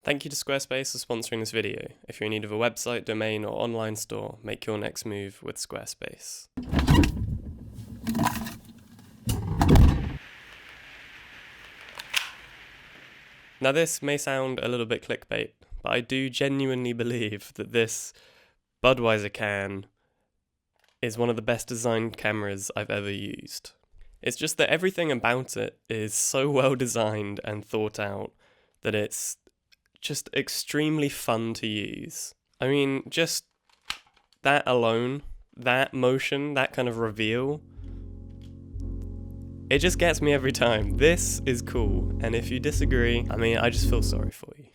Thank you to Squarespace for sponsoring this video. If you're in need of a website, domain, or online store, make your next move with Squarespace. Now this may sound a little bit clickbait, but I do genuinely believe that this Budweiser can is one of the best designed cameras I've ever used. It's just that everything about it is so well designed and thought out that it's just extremely fun to use. I mean, just that alone, that motion, that kind of reveal, it just gets me every time. This is cool, and if you disagree, I just feel sorry for you.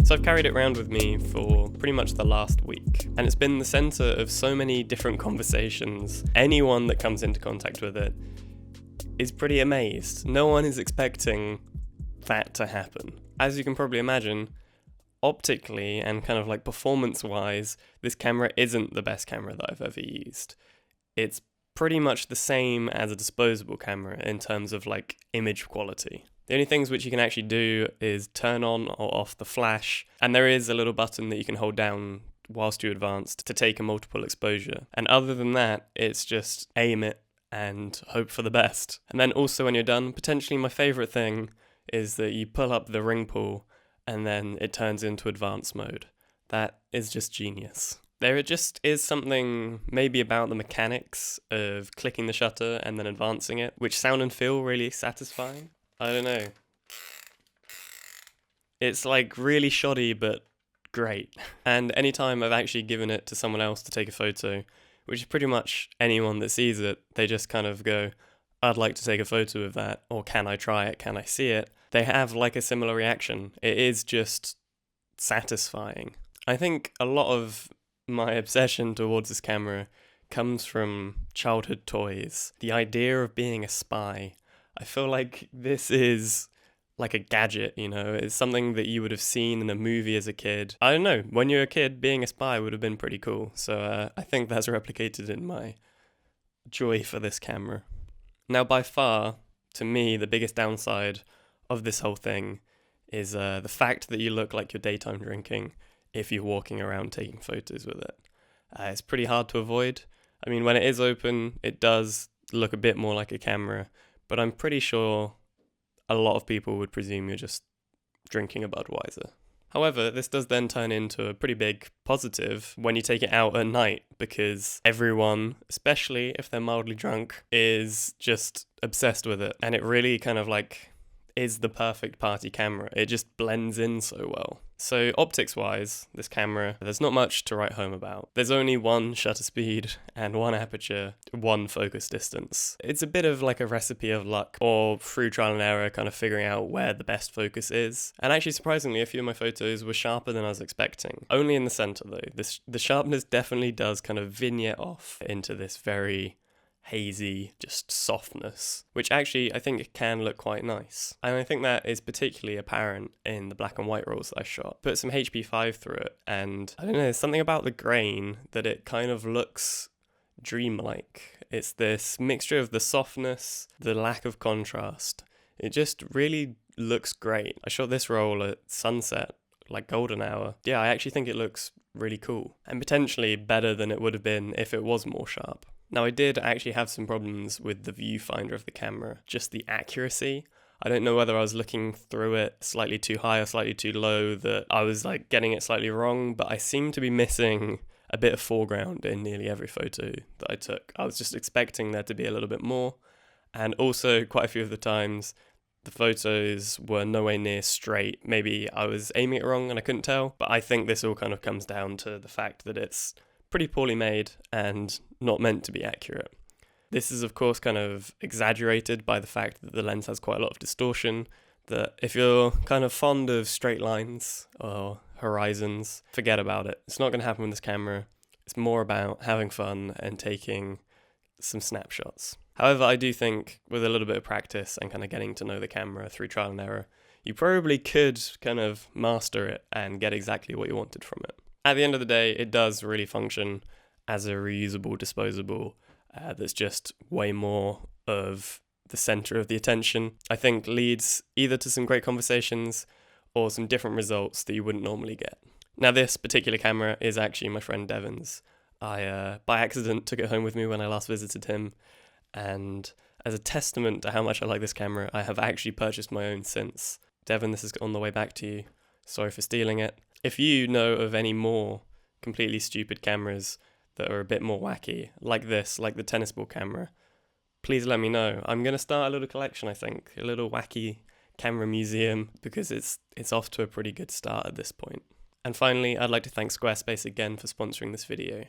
So I've carried it around with me for pretty much the last week, and it's been the centre of so many different conversations. Anyone that comes into contact with it is pretty amazed. No one is expecting that to happen. As you can probably imagine, optically and kind of like performance-wise, this camera isn't the best camera that I've ever used. It's pretty much the same as a disposable camera in terms of like image quality. The only things which you can actually do is turn on or off the flash, and there is a little button that you can hold down whilst you advance to take a multiple exposure. And other than that, it's just aim it and hope for the best. And then also when you're done, potentially my favourite thing is that you pull up the ring pull and then it turns into advanced mode. That is just genius. There just is something maybe about the mechanics of clicking the shutter and then advancing it, which sound and feel really satisfying. I don't know. It's like really shoddy, but great. And anytime I've actually given it to someone else to take a photo, which is pretty much anyone that sees it, they just kind of go, I'd like to take a photo of that, or can I try it, can I see it? They have like a similar reaction. It is just satisfying. I think a lot of my obsession towards this camera comes from childhood toys. The idea of being a spy. I feel like this is like a gadget, it's something that you would have seen in a movie as a kid. I don't know, when you're a kid, being a spy would have been pretty cool. So I think that's replicated in my joy for this camera. Now, by far, to me, the biggest downside of this whole thing is the fact that you look like you're daytime drinking if you're walking around taking photos with it. It's pretty hard to avoid. I mean, when it is open, it does look a bit more like a camera, but I'm pretty sure a lot of people would presume you're just drinking a Budweiser. However, this does then turn into a pretty big positive when you take it out at night, because everyone, especially if they're mildly drunk, is just obsessed with it. And it really kind of like is the perfect party camera. It just blends in so well. So optics-wise, this camera, there's not much to write home about. There's only one shutter speed and one aperture, one focus distance. It's a bit of like a recipe of luck, or through trial and error kind of figuring out where the best focus is. And actually, surprisingly, a few of my photos were sharper than I was expecting. Only in the center though. The sharpness definitely does kind of vignette off into this very hazy, just softness, which actually I think can look quite nice. And I think that is particularly apparent in the black and white rolls that I shot. Put some HP5 through it, and I don't know, there's something about the grain that it kind of looks dreamlike. It's this mixture of the softness, the lack of contrast. It just really looks great. I shot this roll at sunset, like golden hour. Yeah, I actually think it looks really cool, and potentially better than it would have been if it was more sharp. Now, I did actually have some problems with the viewfinder of the camera, just the accuracy. I don't know whether I was looking through it slightly too high or slightly too low, that I was like getting it slightly wrong, but I seem to be missing a bit of foreground in nearly every photo that I took. I was just expecting there to be a little bit more, and also quite a few of the times the photos were nowhere near straight. Maybe I was aiming it wrong and I couldn't tell, but I think this all kind of comes down to the fact that it's pretty poorly made and not meant to be accurate. This is of course kind of exaggerated by the fact that the lens has quite a lot of distortion, that if you're kind of fond of straight lines or horizons, forget about it. It's not going to happen with this camera. It's more about having fun and taking some snapshots. However, I do think with a little bit of practice and kind of getting to know the camera through trial and error, you probably could kind of master it and get exactly what you wanted from it. At the end of the day, it does really function as a reusable disposable that's just way more of the center of the attention. I think leads either to some great conversations or some different results that you wouldn't normally get. Now, this particular camera is actually my friend Devon's. I, by accident, took it home with me when I last visited him, and as a testament to how much I like this camera, I have actually purchased my own since. Devon, this is on the way back to you. Sorry for stealing it. If you know of any more completely stupid cameras that are a bit more wacky, like this, like the tennis ball camera, please let me know. I'm going to start a little collection, I think, a little wacky camera museum, because it's off to a pretty good start at this point. And finally, I'd like to thank Squarespace again for sponsoring this video.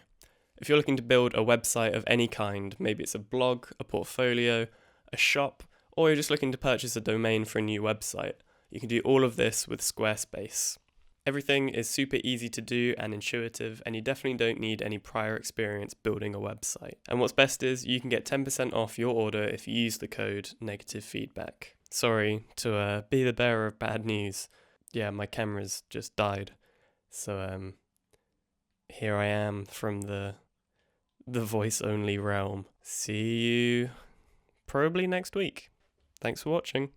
If you're looking to build a website of any kind, maybe it's a blog, a portfolio, a shop, or you're just looking to purchase a domain for a new website, you can do all of this with Squarespace. Everything is super easy to do and intuitive, and you definitely don't need any prior experience building a website. And what's best is you can get 10% off your order if you use the code negativefeedback. Sorry to be the bearer of bad news. Yeah, my camera's just died. So here I am from the voice-only realm. See you probably next week. Thanks for watching.